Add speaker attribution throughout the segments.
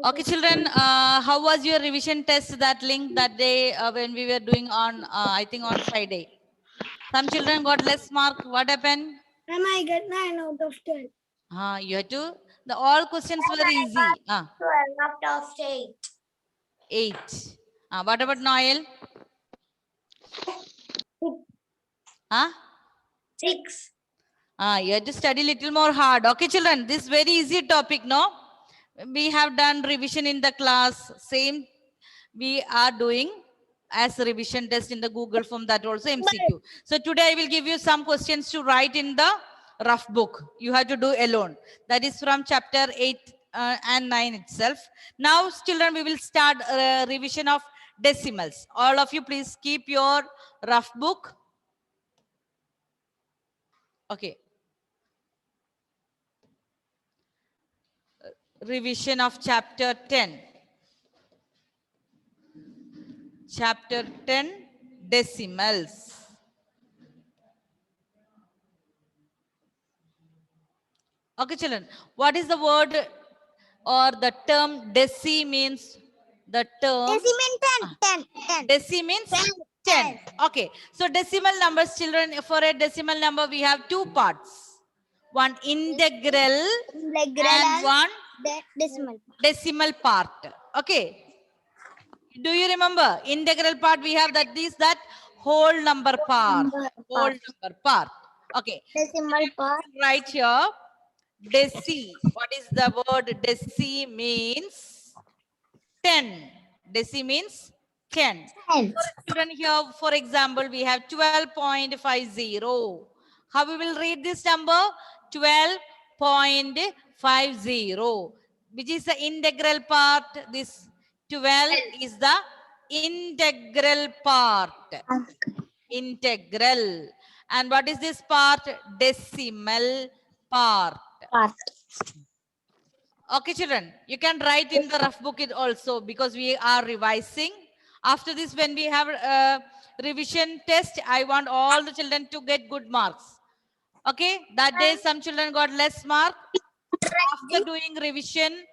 Speaker 1: Okay, children, how was your revision test, that link that day when we were doing on, I think on Friday? Some children got less mark. What happened?
Speaker 2: Ma'am, I get 9 out of 10.
Speaker 1: You had to, all questions were easy.
Speaker 2: 12 out of 8.
Speaker 1: 8. What about Noel?
Speaker 2: 6.
Speaker 1: You have to study little more hard. Okay, children, this very easy topic, no? We have done revision in the class. Same we are doing as a revision test in the Google form, that also MCQ. So today I will give you some questions to write in the rough book. You have to do alone. That is from chapter 8 and 9 itself. Now, children, we will start revision of decimals. All of you, please keep your rough book. Okay. Revision of chapter 10. Chapter 10, decimals. Okay, children. What is the word or the term deci means? The term
Speaker 2: Deci means 10. 10.
Speaker 1: deci means 10. Okay. So decimal numbers, children, for a decimal number, we have two parts. One integral and one decimal part. Okay. Do you remember? Integral part we have, that is that whole number part. Whole number part. Okay.
Speaker 2: Decimal part.
Speaker 1: Right here. Deci. What is the word? Deci means 10. Deci means 10. Children, here, for example, we have 12.50. How we will read this number? 12.50. Which is the integral part? This 12 is the integral part. Integral. And what is this part? Decimal part. Okay, children, you can write in the rough book it also, because we are revising. After this, when we have a revision test, I want all the children to get good marks. Okay, that day some children got less mark after doing revision.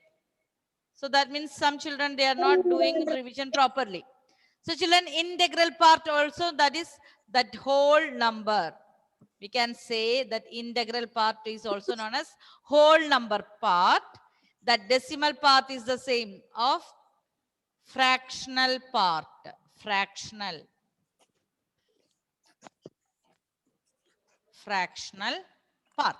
Speaker 1: So that means some children, they are not doing revision properly. So children, integral part also, that is that whole number. We can say that integral part is also known as whole number part. That decimal part is the same of fractional part. Fractional. Fractional part.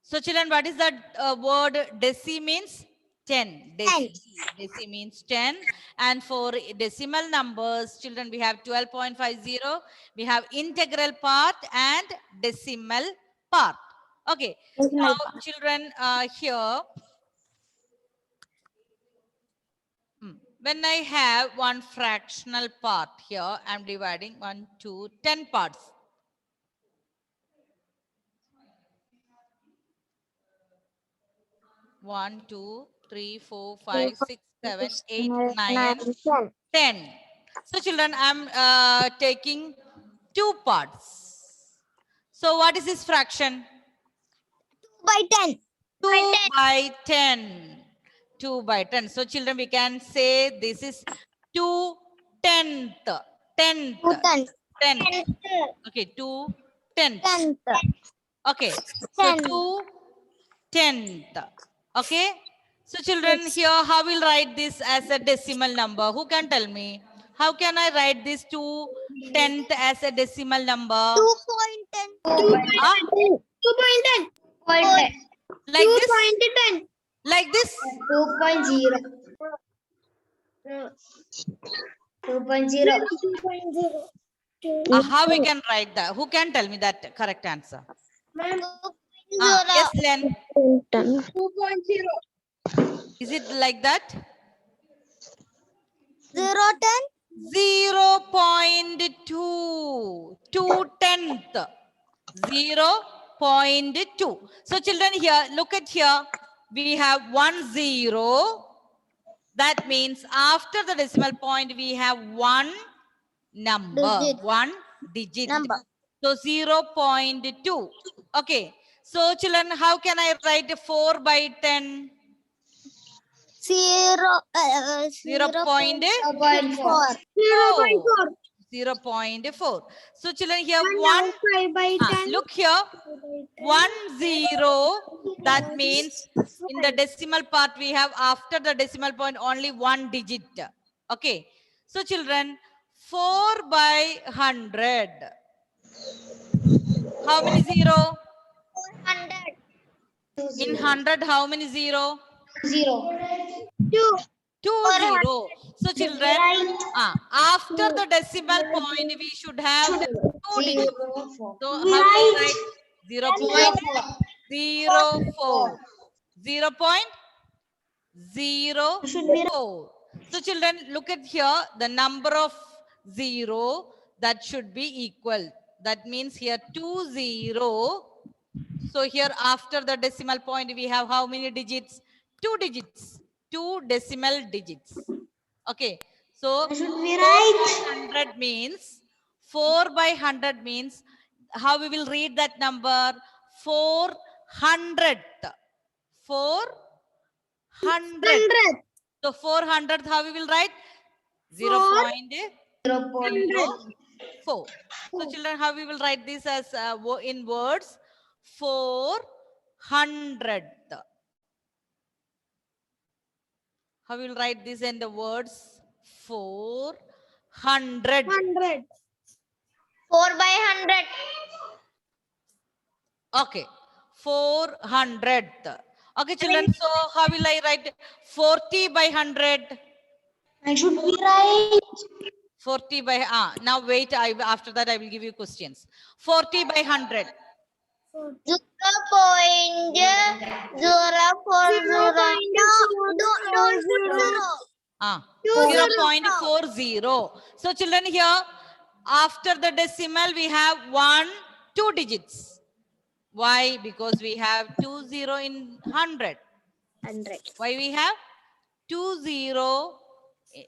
Speaker 1: So children, what is that word? Deci means 10. Deci means 10. And for decimal numbers, children, we have 12.50. We have integral part and decimal part. Okay. Now, children, here, when I have one fractional part here, I'm dividing 1, 2, 10 parts. 1, 2, 3, 4, 5, 6, 7, 8, 9, 10. So children, I'm taking 2 parts. So what is this fraction?
Speaker 2: 2 by 10.
Speaker 1: 2 by 10. 2 by 10. So children, we can say this is 2 tenth. 10th. 10th. Okay, 2 tenth. Okay, so 2 tenth. Okay. So children, here how will write this as a decimal number? Who can tell me? How can I write this 2 tenth as a decimal number?
Speaker 2: 2.10. 2.10. 2.10.
Speaker 1: Like this?
Speaker 2: 2.10.
Speaker 1: Like this?
Speaker 2: 2.0. 2.0.
Speaker 1: How we can write that? Who can tell me that correct answer? Yes, Len.
Speaker 2: 2.0.
Speaker 1: Is it like that? 0.2. 2 tenth. 0.2. So children, here, look at here. We have 1 0. That means after the decimal point, we have one number. One digit. So 0.2. Okay. So children, how can I write 4 by 10? 0.4. 0.4. So children here 1.
Speaker 2: 5 by 10.
Speaker 1: Look here. 1 0. That means in the decimal part we have after the decimal point only one digit. Okay. So children 4 by 100. How many 0?
Speaker 2: 100.
Speaker 1: In 100 how many 0?
Speaker 2: 0. 2.
Speaker 1: 2 0. So children, after the decimal point we should have 2 digits. So how will I write? 0.04. 0.04. So children, look at here, the number of 0 that should be equal. That means here 2 0. So here after the decimal point we have how many digits? 2 digits. 2 decimal digits. Okay. So 4 by 100 means 4 by 100 means how we will read that number? 400th. 400. So 400th how we will write? 0.04. So children, how we will write this as in words? 400th. How we will write this in the words? 400.
Speaker 2: 4 by 100.
Speaker 1: Okay. 400th. Okay, children. So how will I write 40 by 100?
Speaker 2: I should be right.
Speaker 1: 40 by now wait, after that I will give you questions. 40 by 100. 0.40. So children here after the decimal we have 2 digits. Why? Because we have 20 in 100.
Speaker 2: 100.
Speaker 1: Why we have 20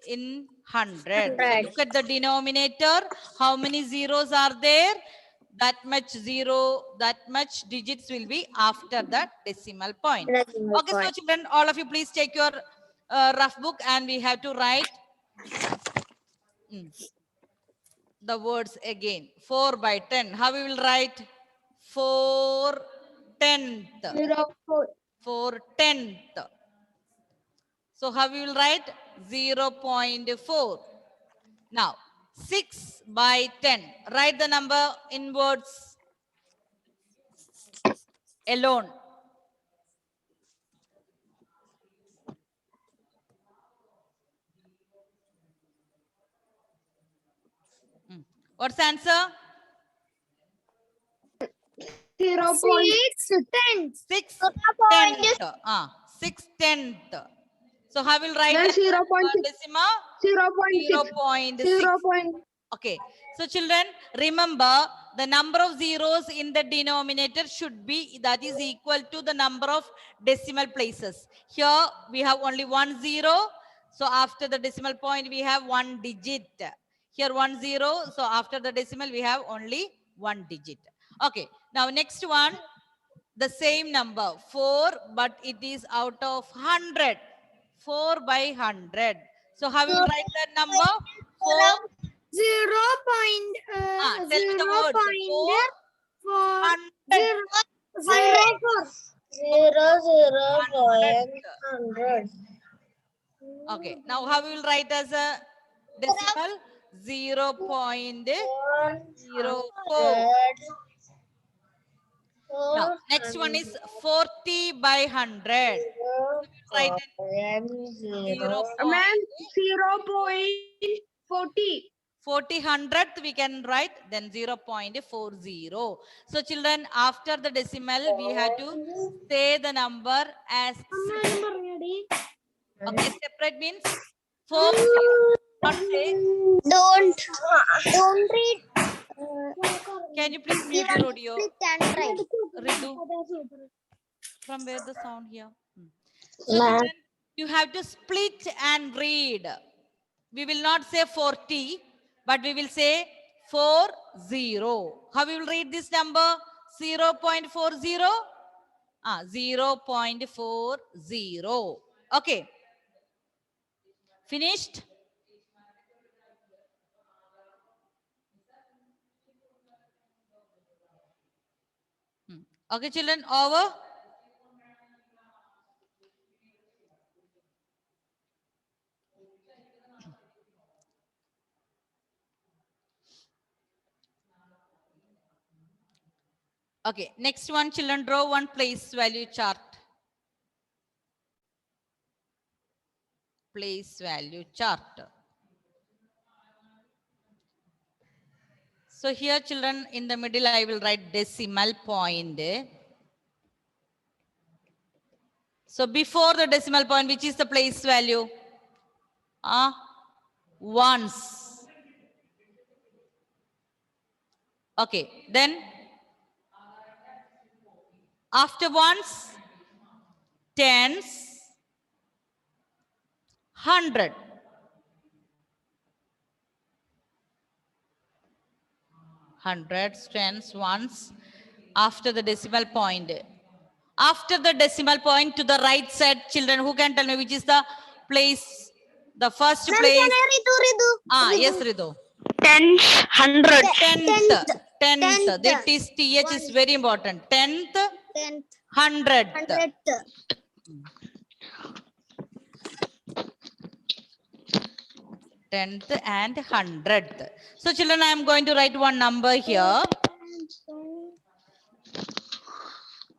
Speaker 1: in 100? So look at the denominator. How many zeros are there? That much digits will be after that decimal point. Okay, so children, all of you please take your rough book and we have to write the words again. 4 by 10. How we will write? 4/10. 4/10. So how we will write? 0.4. Now 6 by 10. Write the number in words alone. What's the answer?
Speaker 2: 6/10.
Speaker 1: 6/10. So how will write
Speaker 2: Then 0.6.
Speaker 1: decimal?
Speaker 2: 0.6.
Speaker 1: 0.6. Okay. So children, remember the number of zeros in the denominator should be that is equal to the number of decimal places. Here we have only 1 0. So after the decimal point we have 1 digit. Here 1 0. So after the decimal we have only 1 digit. Okay. Now next one, the same number 4, but it is out of 100. 4 by 100. So how will you write that number? 4.
Speaker 2: 0.4.
Speaker 1: Tell me the word. 400. Okay. Now how we will write as a decimal? 0.04. Now next one is 40 by 100. Write it
Speaker 2: 0.40.
Speaker 1: 40 hundredth we can write, then 0.40. So children, after the decimal we have to say the number as separate. Okay, separate means 4 0. Not say.
Speaker 2: Don't read.
Speaker 1: Can you please mute your audio? Ridu, from where the sound here? So children, you have to split and read. We will not say 40, but we will say 40. How we will read this number? 0.40? 0.40. Okay. Finished? Okay, children, over. Okay, next one, children, draw one place value chart. Place value chart. So here, children, in the middle, I will write decimal point. So before the decimal point, which is the place value? Ones. Okay, then after ones, tens, 100. Hundreds, tens, ones. After the decimal point. After the decimal point to the right side, children, who can tell me which is the place, the first
Speaker 2: Ma'am,
Speaker 1: place?
Speaker 2: can I redo?
Speaker 1: Yes, Ridu.
Speaker 3: Tens, hundred.
Speaker 1: Tenth.
Speaker 2: Tenth.
Speaker 1: That is TH is very important. Tenth,
Speaker 2: Tenth.
Speaker 1: hundredth.
Speaker 2: Hundredth.
Speaker 1: Tenth and hundredth. So children, I am going to write one number here.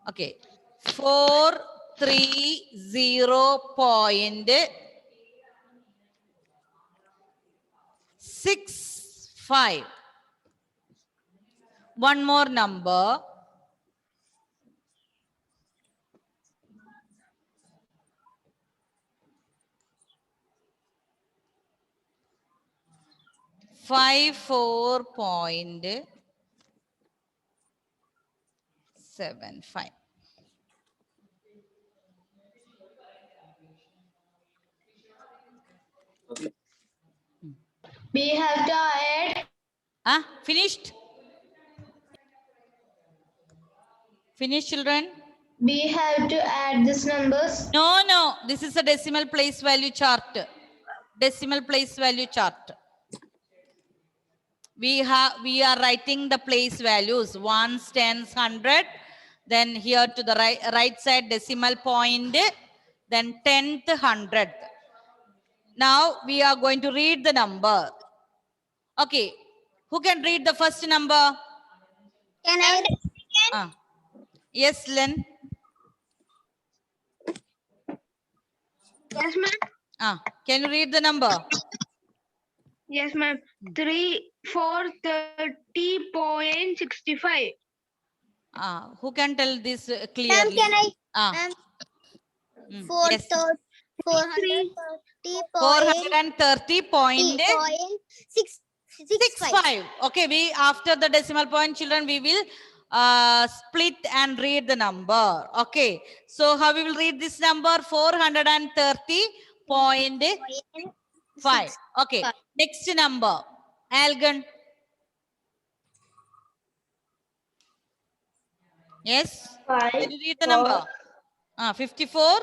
Speaker 1: Okay. 430.65. One more number. 54.75.
Speaker 2: We have to add.
Speaker 1: Finished? Finished, children?
Speaker 2: We have to add these numbers.
Speaker 1: No. This is a decimal place value chart. Decimal place value chart. We are writing the place values, ones, tens, 100. Then here to the right side decimal point. Then tenth, 100th. Now we are going to read the number. Okay. Who can read the first number?
Speaker 2: Can I read again?
Speaker 1: Yes, Len.
Speaker 2: Yes, ma'am.
Speaker 1: Can you read the number?
Speaker 2: Yes, ma'am. 430.65.
Speaker 1: Who can tell this
Speaker 2: Ma'am,
Speaker 1: clearly?
Speaker 2: can I?
Speaker 1: Ma'am. Yes. 430.65. Okay, we after the decimal point, children, we will split and read the number. Okay, so how we will read this number? 430.5. Okay, next number, Algan. Yes. Can you read the number? 54.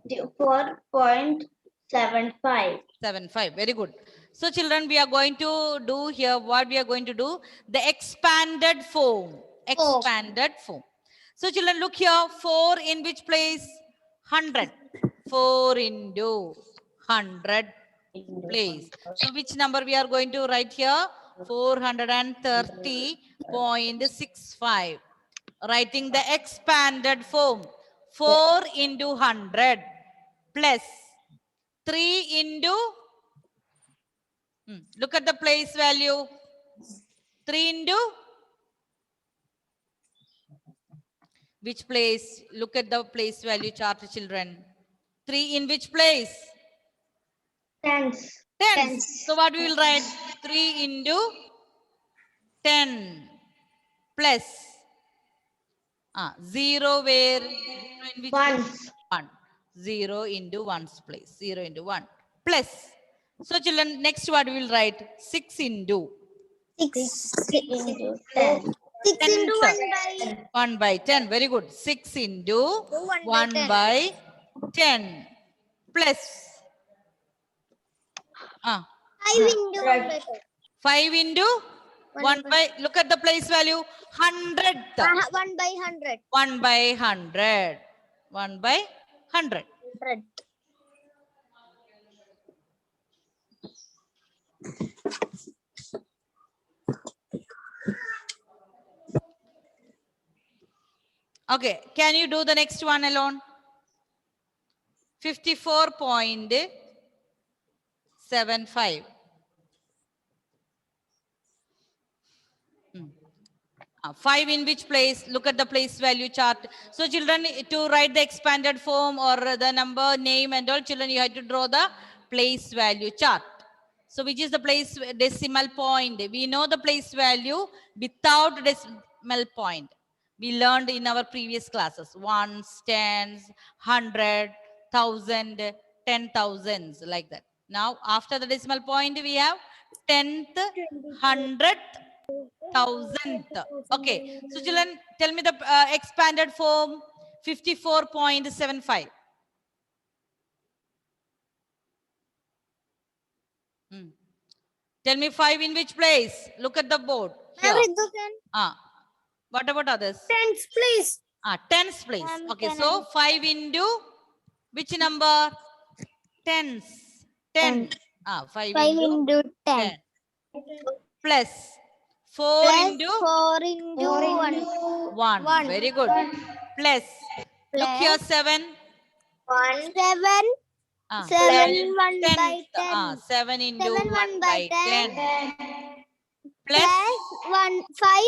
Speaker 2: 54.75.
Speaker 1: Very good. So children, we are going to do here what we are going to do, the expanded form. Expanded form. So children, look here, 4 in which place? 100. 4 into 100 place. So which number we are going to write here? 430.65. Writing the expanded form. 4 into 100 plus 3 into, look at the place value. 3 into, which place? Look at the place value chart, children. 3 in which place?
Speaker 2: Tens.
Speaker 1: Tens. So what we will write? 3 into 10 plus 0 where? 0 in which place? 1. 0 into 1's place. 0 into 1 plus. So children, next what we will write? 6 into
Speaker 2: 6 into 10. 6 into
Speaker 1: 1 by 10. Very good. 6 into 1 by 10 plus Ah,
Speaker 2: 5 into 1 by 5.
Speaker 1: 5 into 1 by, look at the place value, 100th.
Speaker 2: 1 by 100.
Speaker 1: 1 by 100. 1 by 100.
Speaker 2: 100.
Speaker 1: Okay, can you do the next one alone? 54.75. 5 in which place? Look at the place value chart. So children, to write the expanded form or the number, name and all, children, you have to draw the place value chart. So which is the place decimal point? We know the place value without decimal point. We learned in our previous classes, ones, tens, 100, 1,000, 10,000s, like that. Now, after the decimal point, we have 10th, 100th, 1,000th. Okay. So children, tell me the expanded form, 54.75. Tell me 5 in which place? Look at the board. Here. What about others?
Speaker 2: Tens, please.
Speaker 1: Tens place. Okay, so 5 into which number? Tens. 10. 5 into 10. Plus 4 into
Speaker 2: 4 into 1.
Speaker 1: 1. Very good. Plus, look here, 7.
Speaker 2: 1. 7. 7 1 by 10.
Speaker 1: 7 into
Speaker 2: 7
Speaker 1: 1 by 10. Plus
Speaker 2: 1 5.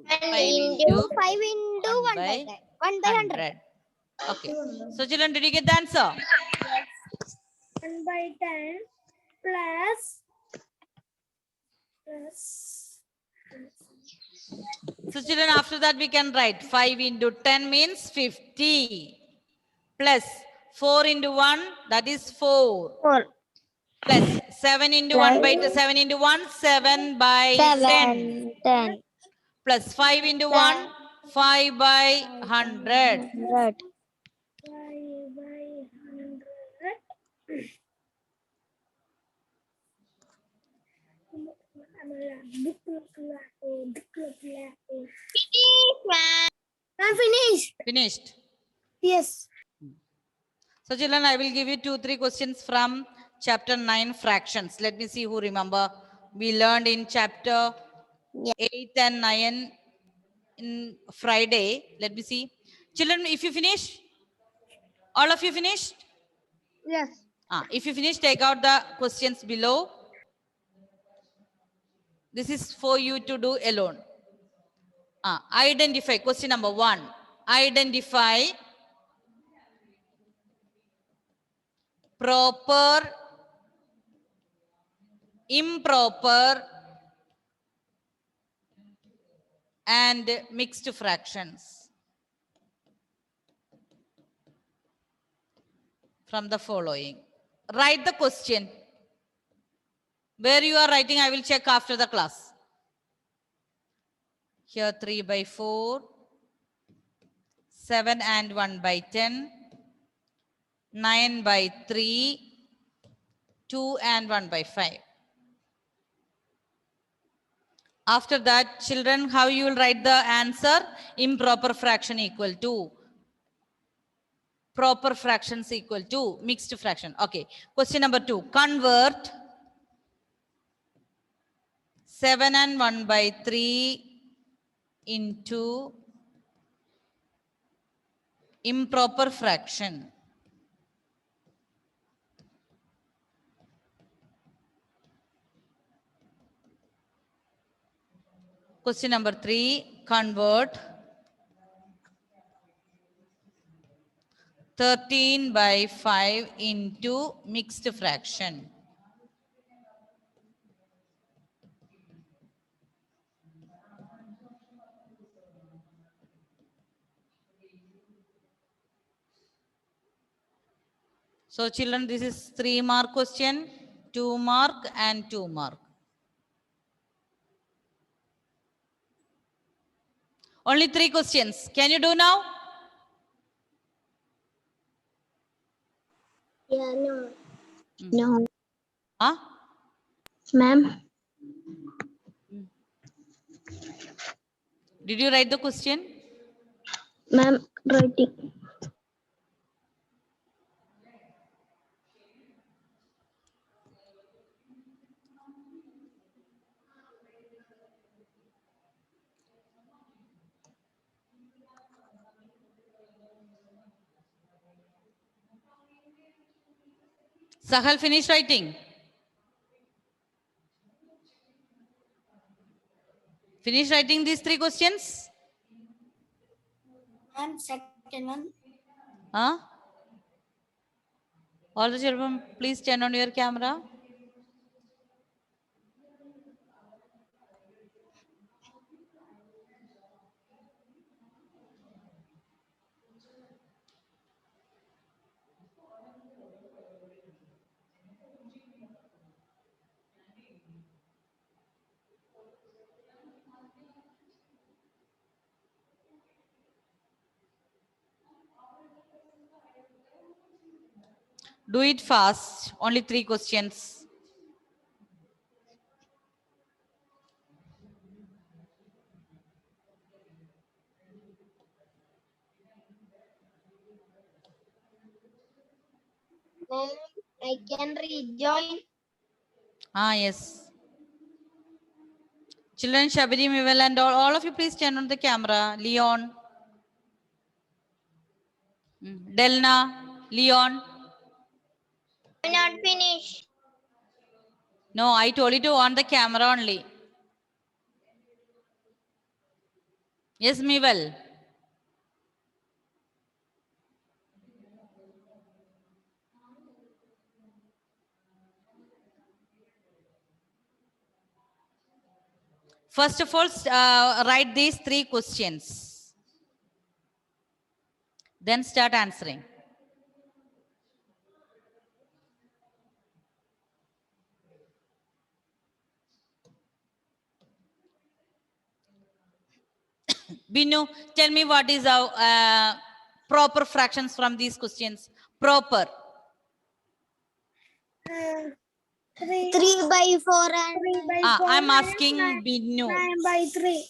Speaker 1: 5 into
Speaker 2: 5 into 1 by 10. 1 by 100.
Speaker 1: Okay. So children, did you get the answer?
Speaker 2: 1 by 10 plus.
Speaker 1: So children, after that we can write 5 into 10 means 50. Plus 4 into 1, that is 4.
Speaker 2: 4.
Speaker 1: Plus 7 into 1 by 7 into 1, 7 by 10.
Speaker 2: 10.
Speaker 1: Plus 5 into 1, 5 by 100.
Speaker 2: 100. 5 by 100. I'm finished.
Speaker 1: Finished.
Speaker 2: Yes.
Speaker 1: So children, I will give you 2-3 questions from chapter 9 fractions. Let me see who remember. We learned in chapter 8 and 9 in Friday. Let me see. Children, if you finish, all of you finished?
Speaker 2: Yes.
Speaker 1: If you finish, take out the questions below. This is for you to do alone. Identify, question number 1. Identify proper, improper, and mixed fractions from the following. Write the question. Where you are writing, I will check after the class. Here 3 by 4, 7 and 1 by 10, 9 by 3, 2 and 1 by 5. After that, children, how you will write the answer? Improper fraction equal to. Proper fractions equal to mixed fraction. Okay. Question number 2. Convert 7 and 1 by 3 into improper fraction. Question number 3. Convert 13 by 5 into mixed fraction. So children, this is 3-mark question, 2-mark and 2-mark. Only 3 questions. Can you do now?
Speaker 2: Yeah, no. No.
Speaker 1: Huh?
Speaker 2: Ma'am.
Speaker 1: Did you write the question?
Speaker 2: Ma'am, writing.
Speaker 1: Sahal, finish writing. Finish writing these 3 questions.
Speaker 2: Ma'am, second one.
Speaker 1: Huh? All the children, please turn on your camera. Do it fast. Only 3 questions.
Speaker 2: Ma'am, I can rejoin.
Speaker 1: Ah, yes. Children, Shabiri, Mivel, and all of you, please turn on the camera. Leon. Delna. Leon.
Speaker 2: I'm not finished.
Speaker 1: No, I told you to on the camera only. Yes, Mivel. First of all, write these 3 questions. Then start answering. Binu, tell me what is our proper fractions from these questions. Proper.
Speaker 2: 3 by 4 and 3 by 4.
Speaker 1: I'm asking Binu.
Speaker 2: 9 by 3.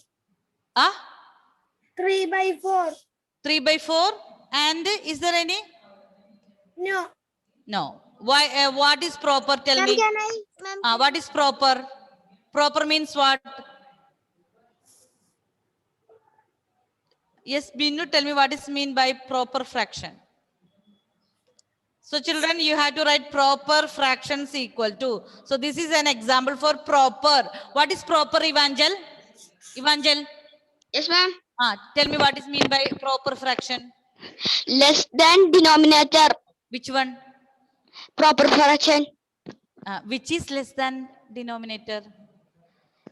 Speaker 1: Ah,
Speaker 2: 3 by 4.
Speaker 1: 3 by 4. And is there any?
Speaker 2: No.
Speaker 1: No. Why? What is proper? Tell
Speaker 2: Ma'am,
Speaker 1: me.
Speaker 2: can I? Ma'am,
Speaker 1: What is proper? Proper means what? Yes, Binu, tell me what is mean by proper fraction. So children, you have to write proper fractions equal to. So this is an example for proper. What is proper, Evangel? Evangel,
Speaker 3: Yes, ma'am.
Speaker 1: tell me what is mean by proper fraction.
Speaker 3: Less than denominator.
Speaker 1: Which one?
Speaker 3: Proper fraction.
Speaker 1: Which is less than denominator?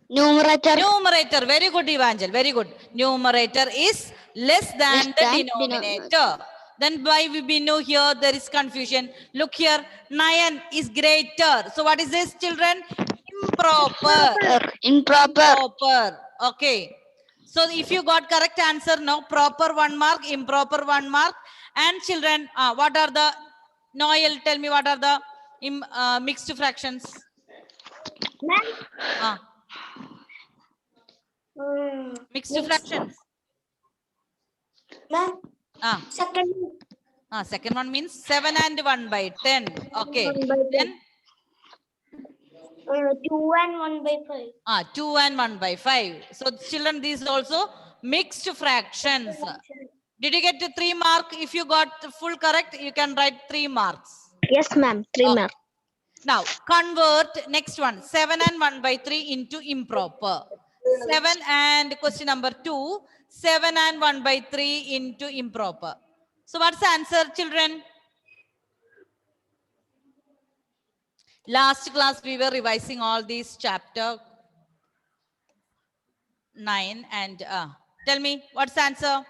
Speaker 3: Numerator.
Speaker 1: Numerator. Very good, Evangel. Very good. Numerator is less than
Speaker 3: Less
Speaker 1: the
Speaker 3: than
Speaker 1: denominator. Then why we know here there is confusion. Look here, 9 is greater. So what is this, children? Improper.
Speaker 3: Improper.
Speaker 1: Improper. Okay. So if you got correct answer, no, proper 1 mark, improper 1 mark. And children, what are the, Noel, tell me what are the mixed fractions? Mixed fractions.
Speaker 2: Ma'am, second.
Speaker 1: Second one means 7 and 1 by 10. Okay.
Speaker 2: 1 by 10.
Speaker 1: Then
Speaker 2: 2 and 1 by 5.
Speaker 1: 2 and 1 by 5. So children, these also mixed fractions. Did you get the 3 mark? If you got the full correct, you can write 3 marks.
Speaker 2: Yes, ma'am. 3 mark.
Speaker 1: Now convert next one, 7 and 1 by 3 into improper. 7 and question number 2, 7 and 1 by 3 into improper. So what's the answer, children? Last class we were revising all these chapter 9 and tell me what's the answer?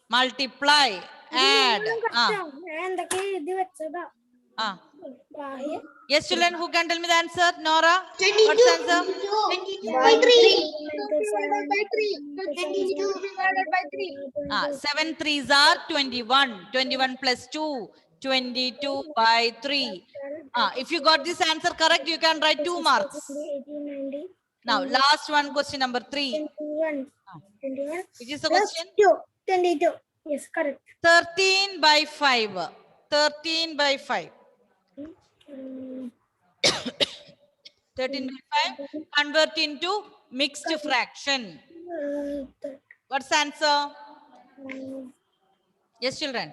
Speaker 1: Multiply, add. Yes, children, who can tell me the answer? Nora? What's the answer?
Speaker 2: 22 divided by 3.
Speaker 1: 7 3s are 21. 21 plus 2, 22 by 3. If you got this answer correct, you can write 2 marks.
Speaker 2: 18, 19,
Speaker 1: Now, last one, question number 3.
Speaker 2: 21. 21.
Speaker 1: Which is the
Speaker 2: Plus
Speaker 1: question?
Speaker 2: 2. 22. Yes, correct.
Speaker 1: 13 by 5. 13 by 5.
Speaker 2: Mm,
Speaker 1: 13 by 5. Convert into mixed fraction. What's the answer? Yes, children.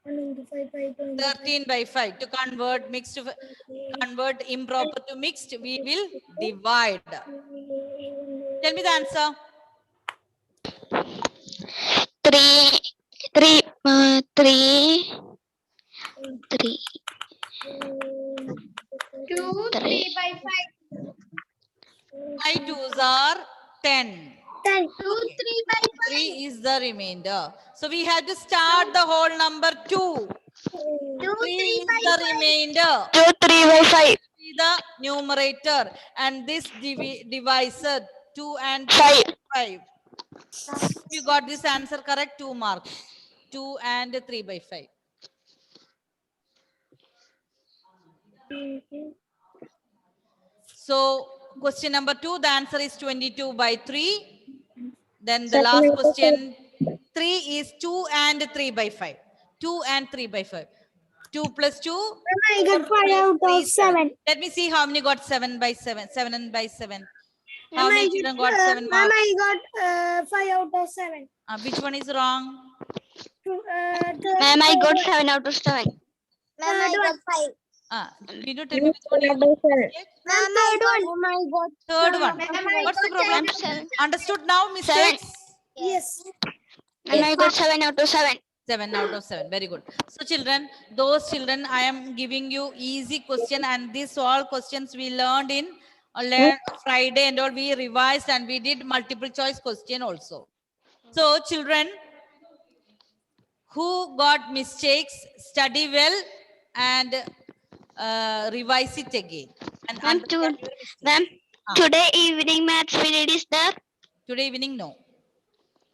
Speaker 1: 13 by 5. To convert convert improper to mixed, we will divide. Tell me the answer.
Speaker 3: 3, 3
Speaker 2: by
Speaker 1: 5 twos are 10.
Speaker 2: 10. 2,
Speaker 1: Okay.
Speaker 2: 3 by
Speaker 1: 3 is the remainder. So we have to start the whole number 2.
Speaker 2: 2,
Speaker 1: 3 is the remainder.
Speaker 3: 2, 3 by 5.
Speaker 1: See the numerator and this divisor 2 and
Speaker 3: 5.
Speaker 1: 5. If you got this answer correct, 2 marks. 2 and 3 by 5. So question number 2, the answer is 22 by 3. Then the last question, 3 is 2 and 3 by 5. 2 and 3 by 5. 2 plus 2.
Speaker 2: I got 5 out of 7.
Speaker 1: Let me see how many got 7 by 7. 7 by 7. How many children got 7
Speaker 2: Mama,
Speaker 1: marks?
Speaker 2: I got 5 out of 7.
Speaker 1: Which one is wrong?
Speaker 3: Ma'am, I got 7 out of 7.
Speaker 2: Mama, I got 5.
Speaker 1: Can you tell me which one you got?
Speaker 2: Mama, I got
Speaker 1: Third one. What's the problem?
Speaker 3: Ma'am, 7.
Speaker 1: Understood now mistakes?
Speaker 2: Yes.
Speaker 3: And I got 7 out of 7.
Speaker 1: 7 out of 7. Very good. So children, those children, I am giving you easy question, and these all questions we learned in Friday and all, we revised and we did multiple choice question also. So children who got mistakes, study well and revise it again. And
Speaker 3: Ma'am,
Speaker 1: understand your mistake.
Speaker 3: Ma'am, today evening maths period is there?
Speaker 1: Today evening, no.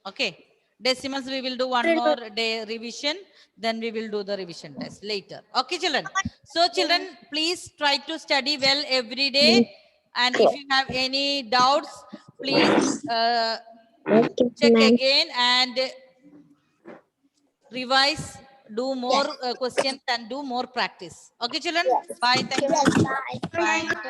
Speaker 1: Okay. Decimals, we will do one more day revision. Then we will do the revision test later. Okay, children. So, children, please try to study well every day. And if you have any doubts, please check again and revise, do more questions and do more practice. Okay, children? Bye. Thank you.
Speaker 2: Bye.
Speaker 1: Bye.